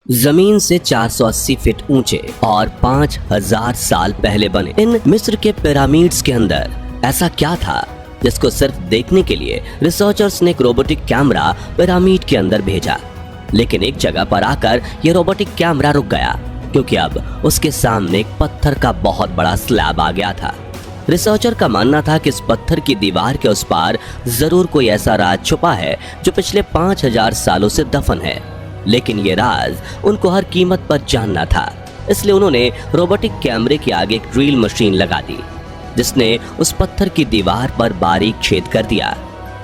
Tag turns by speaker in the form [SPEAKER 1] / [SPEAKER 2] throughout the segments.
[SPEAKER 1] जमीन से 480 फीट ऊंचे और 5000 साल पहले बने इन मिस्र के पिरामिड्स के अंदर ऐसा क्या था जिसको सिर्फ देखने के लिए रिसर्चर्स ने एक रोबोटिक कैमरा पिरामिड के अंदर भेजा। लेकिन एक जगह पर आकर यह रोबोटिक कैमरा रुक गया क्योंकि अब उसके सामने एक पत्थर का बहुत बड़ा स्लैब आ गया था। रिसर्चर का मानना था कि इस पत्थर की दीवार के उस पार जरूर कोई ऐसा राज छुपा है जो पिछले 5000 सालों से दफन है। लेकिन ये राज उनको हर कीमत पर जानना था, इसलिए उन्होंने रोबोटिक कैमरे के आगे एक ड्रिल मशीन लगा दी जिसने उस पत्थर की दीवार पर बारीक छेद कर दिया।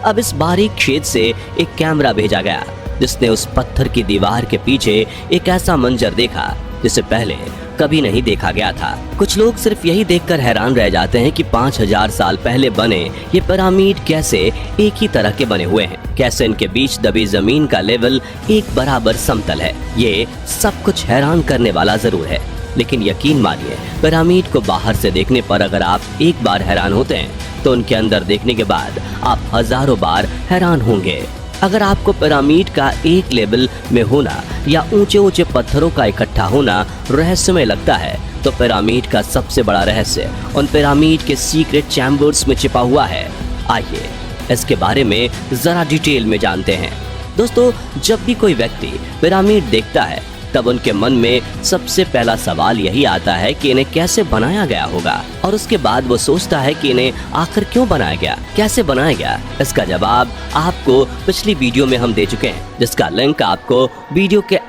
[SPEAKER 1] अब इस बारीक छेद से एक कैमरा भेजा गया जिसने उस पत्थर की दीवार के पीछे एक ऐसा मंजर देखा जिसे पहले कभी नहीं देखा गया था। कुछ लोग सिर्फ यही देखकर हैरान रह जाते हैं कि 5000 साल पहले बने ये पिरामिड कैसे एक ही तरह के बने हुए हैं, कैसे इनके बीच दबी जमीन का लेवल एक बराबर समतल है। ये सब कुछ हैरान करने वाला जरूर है, लेकिन यकीन मानिए पिरामिड को बाहर से देखने पर अगर आप एक बार हैरान होते हैं तो उनके अंदर देखने के बाद आप हजारों बार हैरान होंगे। अगर आपको पिरामिड का एक लेवल में होना या ऊंचे ऊंचे पत्थरों का इकट्ठा होना रहस्यमय लगता है, तो पिरामिड का सबसे बड़ा रहस्य उन पिरामिड के सीक्रेट चैम्बर्स में छिपा हुआ है। आइए इसके बारे में जरा डिटेल में जानते हैं। दोस्तों, जब भी कोई व्यक्ति पिरामिड देखता है तब उनके मन में सबसे पहला सवाल यही आता है कि इन्हें कैसे बनाया गया होगा, और उसके बाद वो सोचता है कि इन्हें आखिर क्यों बनाया गया, कैसे बनाया गया। इसका जवाब आपको पिछली वीडियो में हम दे चुके हैं, जिसका लिंक आपको वीडियो के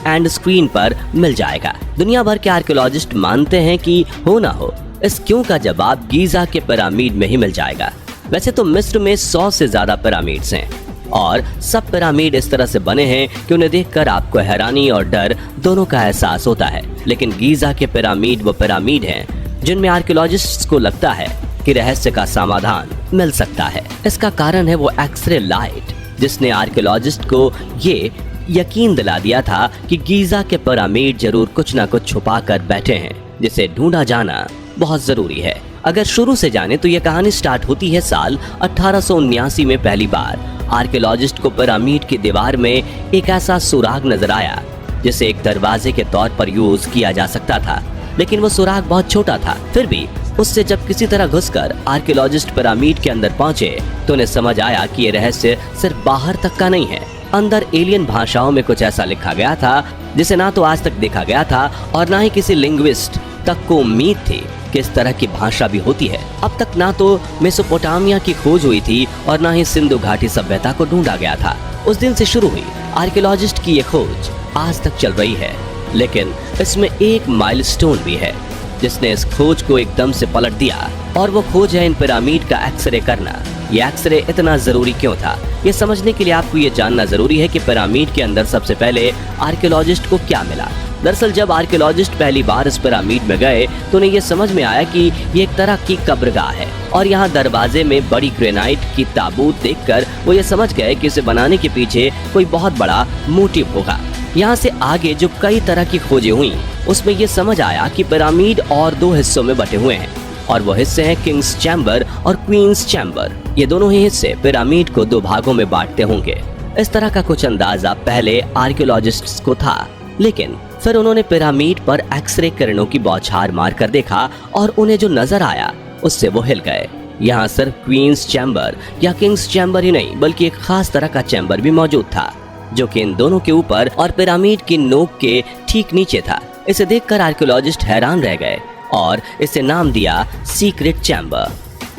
[SPEAKER 1] एंड स्क्रीन पर मिल जाएगा। दुनिया भर के आर्कियोलॉजिस्ट मानते हैं कि हो ना हो इस क्यों का जवाब गीजा के पिरामिड में ही मिल जाएगा। वैसे तो मिस्र में 100 से ज्यादा पिरामिड्स हैं और सब पिरामिड इस तरह से बने हैं कि उन्हें देखकर आपको हैरानी और डर दोनों का एहसास होता है। लेकिन गीजा के पिरामिड वो पिरामिड हैं जिनमें आर्कियोलॉजिस्ट्स को लगता है कि रहस्य का समाधान मिल सकता है। इसका कारण है वो एक्सरे लाइट जिसने आर्कियोलॉजिस्ट को ये यकीन दिला दिया था कि गीजा के पिरामिड जरूर कुछ ना कुछ छुपा कर बैठे हैं जिसे ढूंढा जाना बहुत जरूरी है। अगर शुरू से जाने तो यह कहानी स्टार्ट होती है साल 1879 में। पहली बार आर्कियोलॉजिस्ट को पिरामिड की दीवार में एक ऐसा सुराग नजर आया जिसे एक दरवाजे के तौर पर यूज किया जा सकता था, लेकिन वो सुराग बहुत छोटा था। फिर भी उससे जब किसी तरह घुसकर आर्कियोलॉजिस्ट पिरामिड के अंदर पहुंचे तो उन्हें समझ आया कि ये रहस्य सिर्फ बाहर तक का नहीं है। अंदर एलियन भाषाओं में कुछ ऐसा लिखा गया था जिसे ना तो आज तक देखा गया था और ना ही किसी लिंग्विस्ट तक को उम्मीद थी कि इस तरह की भाषा भी होती है। अब तक ना तो मेसोपोटामिया की खोज हुई थी और ना ही सिंधु घाटी सभ्यता को ढूंढा गया था। उस दिन से शुरू हुई आर्कियोलॉजिस्ट की ये खोज आज तक चल रही है, लेकिन इसमें एक माइलस्टोन भी है जिसने इस खोज को एकदम से पलट दिया, और वो खोज है इन पिरामिड का एक्सरे करना। ये एक्सरे इतना जरूरी क्यों था, ये समझने के लिए आपको ये जानना जरूरी है कि पिरामिड के अंदर सबसे पहले आर्कियोलॉजिस्ट को क्या मिला। दरअसल जब आर्कियोलॉजिस्ट पहली बार इस पिरामिड में गए तो उन्हें ये समझ में आया कि ये एक तरह की कब्रगाह है, और यहाँ दरवाजे में बड़ी ग्रेनाइट की ताबूत देखकर वो ये समझ गए कि इसे बनाने के पीछे कोई बहुत बड़ा मोटिव होगा। यहाँ से आगे जो कई तरह की खोजें हुई उसमें ये समझ आया कि पिरामिड और 2 हिस्सों में बटे हुए हैं, और वो हिस्से हैं किंग्स चैम्बर और क्वींस चैम्बर। ये दोनों ही हिस्से पिरामिड को 2 भागों में बांटते होंगे। इस तरह का कुछ अंदाजा पहले आर्कियोलॉजिस्ट्स को था, लेकिन फिर उन्होंने पिरामिड पर एक्सरे किरणों की बौछार मारकर देखा और उन्हें जो नजर आया उससे वो हिल गए। यहाँ सिर्फ क्वींस चैम्बर या किंग्स चैम्बर ही नहीं बल्कि एक खास तरह का चैम्बर भी मौजूद था जो कि इन दोनों के ऊपर और पिरामिड की नोक के ठीक नीचे था। इसे देखकर आर्कियोलॉजिस्ट हैरान रह गए और इसे नाम दिया सीक्रेट चैम्बर।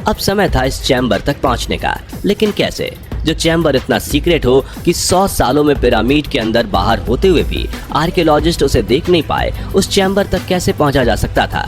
[SPEAKER 1] अब समय था इस चैम्बर तक पहुंचने का, लेकिन कैसे? जो चैम्बर इतना सीक्रेट हो कि 100 सालों में पिरामिड के अंदर बाहर होते हुए भी आर्कियोलॉजिस्ट उसे देख नहीं पाए, उस चैम्बर तक कैसे पहुंचा जा सकता था?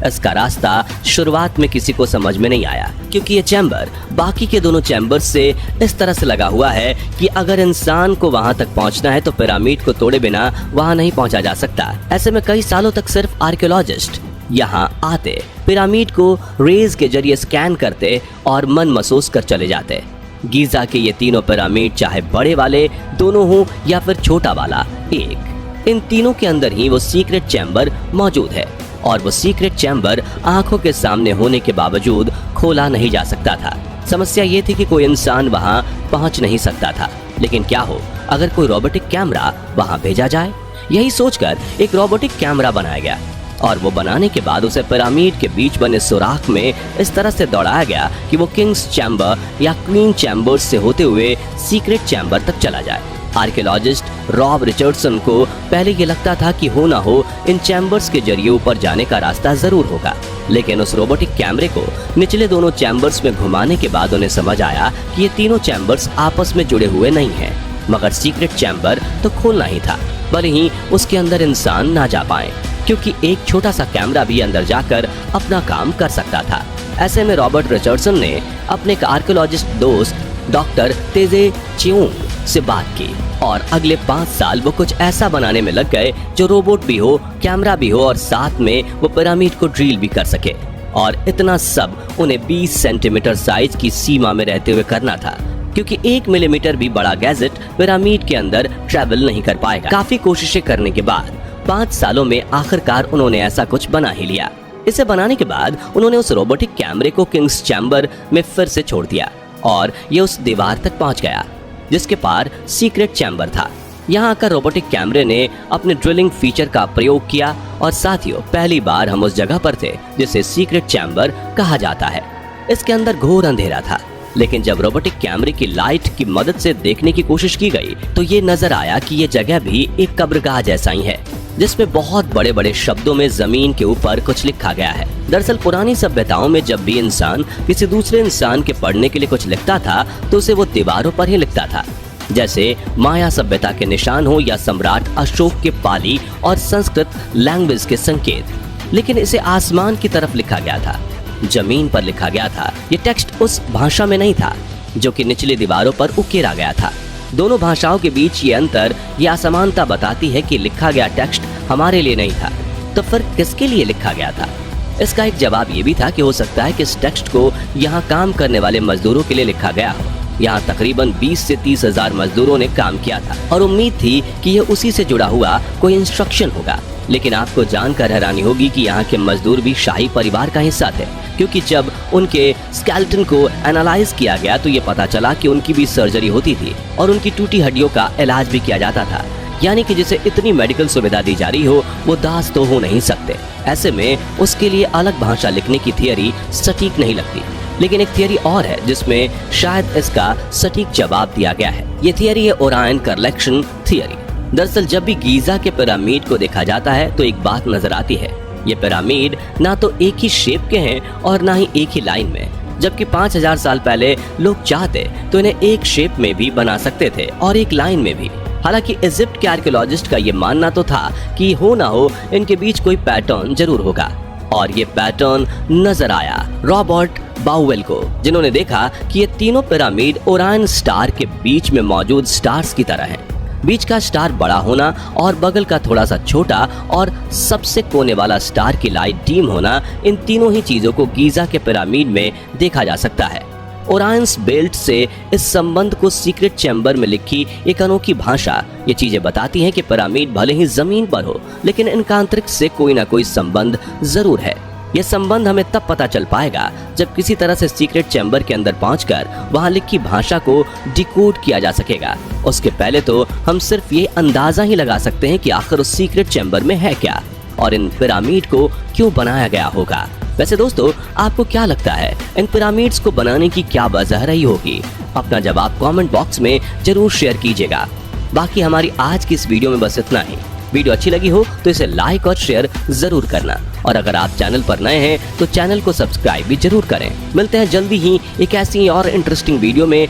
[SPEAKER 1] इसका रास्ता शुरुआत में किसी को समझ में नहीं आया, क्योंकि ये चैम्बर बाकी के दोनों चैम्बर से इस तरह से लगा हुआ है कि अगर इंसान को वहां तक पहुंचना है तो पिरामिड को तोड़े बिना वहां नहीं पहुंचा जा सकता। ऐसे में कई सालों तक सिर्फ आर्कियोलॉजिस्ट यहाँ आते, पिरामिड को रेज के जरिए स्कैन करते और मन महसूस कर चले जाते। गीजा के ये तीनों पिरामिड चाहे बड़े वाले दोनों हों या फिर छोटा वाला एक, इन तीनों के अंदर ही वो सीक्रेट चैम्बर मौजूद है, और वो सीक्रेट चैम्बर आंखों के सामने होने के बावजूद खोला नहीं जा सकता था। समस्या ये थी कि कोई इंसान वहां पहुंच नहीं सकता था, लेकिन क्या हो अगर कोई रोबोटिक कैमरा वहां भेजा जाए। यही सोचकर एक रोबोटिक कैमरा बनाया गया और वो बनाने के बाद उसे पिरामिड के बीच बने सुराख में इस तरह से दौड़ाया गया कि वो किंग्स चैम्बर या क्वीन चैम्बर्स से होते हुए सीक्रेट चैम्बर तक चला जाए। आर्कियोलॉजिस्ट रॉब रिचर्डसन को पहले ये लगता था कि हो ना हो इन चैम्बर्स के जरिए ऊपर जाने का रास्ता जरूर होगा, लेकिन उस रोबोटिक कैमरे को निचले दोनों चैम्बर्स में घुमाने के बाद उन्हें समझ आया कि ये तीनों चैम्बर्स आपस में जुड़े हुए नहीं हैं, मगर सीक्रेट चैम्बर तो खोलना ही था, भले ही उसके अंदर इंसान ना जा पाए, क्योंकि एक छोटा सा कैमरा भी अंदर जाकर अपना काम कर सकता था। ऐसे में रॉबर्ट रिचर्डसन ने अपने आर्कियोलॉजिस्ट दोस्त डॉक्टर तेजे चियोंग से बात की और अगले 5 साल वो कुछ ऐसा बनाने में लग गए जो रोबोट भी हो, कैमरा भी हो और साथ में वो पिरामिड को ड्रिल भी कर सके। और इतना सब उन्हें 20 सेंटीमीटर साइज की सीमा में रहते हुए करना था, क्योंकि 1 मिलीमीटर भी बड़ा गैजेट पिरामिड के अंदर ट्रैवल नहीं कर पाएगा। काफी कोशिशें करने के बाद 5 सालों में आखिरकार उन्होंने ऐसा कुछ बना ही लिया। इसे बनाने के बाद उन्होंने उस रोबोटिक कैमरे को किंग्स चैम्बर में फिर से छोड़ दिया और ये उस दीवार तक पहुंच गया जिसके पार सीक्रेट चैम्बर था। यहाँ आकर रोबोटिक कैमरे ने अपने ड्रिलिंग फीचर का प्रयोग किया और साथियों, पहली बार हम उस जगह पर थे जिसे सीक्रेट चैम्बर कहा जाता है। इसके अंदर घोर अंधेरा था, लेकिन जब रोबोटिक कैमरे की लाइट की मदद से देखने की कोशिश की गई तो ये नजर आया कि ये जगह भी एक कब्रगाह जैसा ही है, जिसमें बहुत बड़े बड़े शब्दों में जमीन के ऊपर कुछ लिखा गया है। दरअसल पुरानी सभ्यताओं में जब भी इंसान किसी दूसरे इंसान के पढ़ने के लिए कुछ लिखता था तो उसे वो दीवारों पर ही लिखता था, जैसे माया सभ्यता के निशान हो या सम्राट अशोक के पाली और संस्कृत लैंग्वेज के संकेत। लेकिन इसे आसमान की तरफ लिखा गया था, जमीन पर लिखा गया था। ये टेक्स्ट उस भाषा में नहीं था जो कि निचली दीवारों पर उकेरा गया था। दोनों भाषाओं के बीच ये अंतर, ये असमानता बताती है कि लिखा गया टेक्स्ट हमारे लिए नहीं था, तो फिर किसके लिए लिखा गया था? इसका एक जवाब ये भी था कि हो सकता है कि इस टेक्स्ट को यहाँ काम करने वाले मजदूरों के लिए लिखा गया हो। यहाँ तकरीबन 20 से 30 हजार मजदूरों ने काम किया था और उम्मीद थी कि ये उसी से जुड़ा हुआ कोई इंस्ट्रक्शन होगा। लेकिन आपको जानकर हैरानी होगी कि यहाँ के मजदूर भी शाही परिवार का हिस्सा थे, क्योंकि जब उनके स्केलेटन को एनालाइज किया गया तो ये पता चला कि उनकी भी सर्जरी होती थी और उनकी टूटी हड्डियों का इलाज भी किया जाता था। यानी कि जिसे इतनी मेडिकल सुविधा दी जा रही हो वो दास तो हो नहीं सकते। ऐसे में उसके लिए अलग भाषा लिखने की थियरी सटीक नहीं लगती। लेकिन एक थियरी और है जिसमें शायद इसका सटीक जवाब दिया गया है। ये थियरी है ओरायन कलेक्शन थियरी। दरअसल जब भी गीजा के पिरामिड को देखा जाता है तो एक बात नजर आती है, ये पिरामिड ना तो एक ही शेप के हैं और ना ही एक ही लाइन में। जबकि 5000 साल पहले लोग चाहते तो इन्हें एक शेप में भी बना सकते थे और एक लाइन में भी। हालांकि इजिप्ट के आर्कियोलॉजिस्ट का ये मानना तो था कि हो ना हो इनके बीच कोई पैटर्न जरूर होगा, और ये पैटर्न नजर आया रॉबर्ट बाउवेल को, जिन्होंने देखा कि ये तीनों पिरामिड ओरायन स्टार के बीच में मौजूद स्टार्स की तरह हैं। बीच का स्टार बड़ा होना और बगल का थोड़ा सा छोटा और सबसे कोने वाला स्टार की लाइट डीम होना, इन तीनों ही चीजों को गीजा के पिरामिड में देखा जा सकता है। ओरायंस बेल्ट से इस संबंध को सीक्रेट चैम्बर में लिखी एक अनोखी भाषा ये चीजें बताती हैं कि पिरामिड भले ही जमीन पर हो, लेकिन इनका अंतरिक्ष से कोई ना कोई संबंध जरूर है। यह संबंध हमें तब पता चल पाएगा जब किसी तरह से सीक्रेट चैम्बर के अंदर पहुंचकर वहां लिखी भाषा को डिकोड किया जा सकेगा। उसके पहले तो हम सिर्फ ये अंदाजा ही लगा सकते हैं कि आखिर उस सीक्रेट चैम्बर में है क्या और इन पिरामिड को क्यों बनाया गया होगा। वैसे दोस्तों, आपको क्या लगता है इन पिरामिड्स को बनाने की क्या वजह रही होगी? अपना जवाब कमेंट बॉक्स में जरूर शेयर कीजिएगा। बाकी हमारी आज की इस वीडियो में बस इतना ही। वीडियो अच्छी लगी हो तो इसे लाइक और शेयर जरूर करना, और अगर आप चैनल पर नए हैं तो चैनल को सब्सक्राइब भी जरूर करें। मिलते हैं जल्दी ही एक ऐसी और इंटरेस्टिंग वीडियो में।